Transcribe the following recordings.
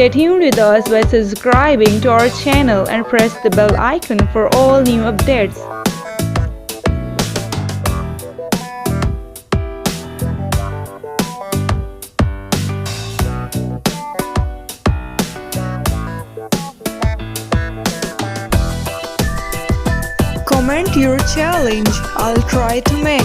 Stay tuned with us by subscribing to our channel and press the bell icon for all new updates. Comment your challenge, I'll try to make.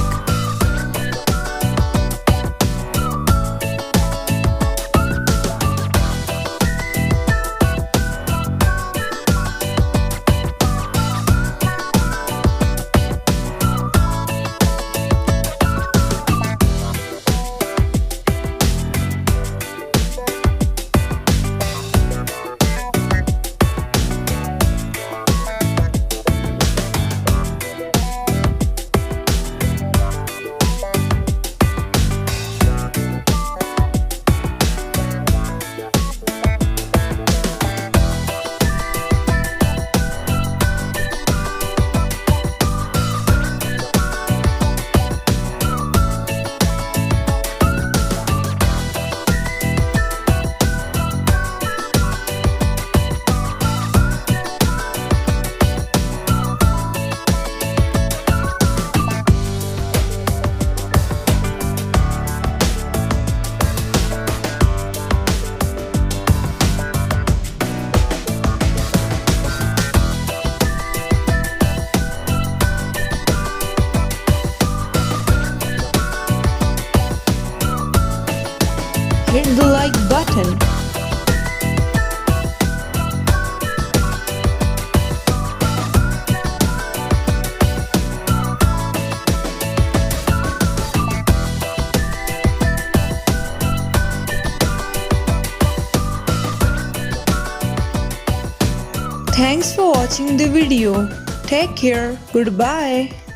Hit the like button. Thanks for watching the video. Take care. Goodbye.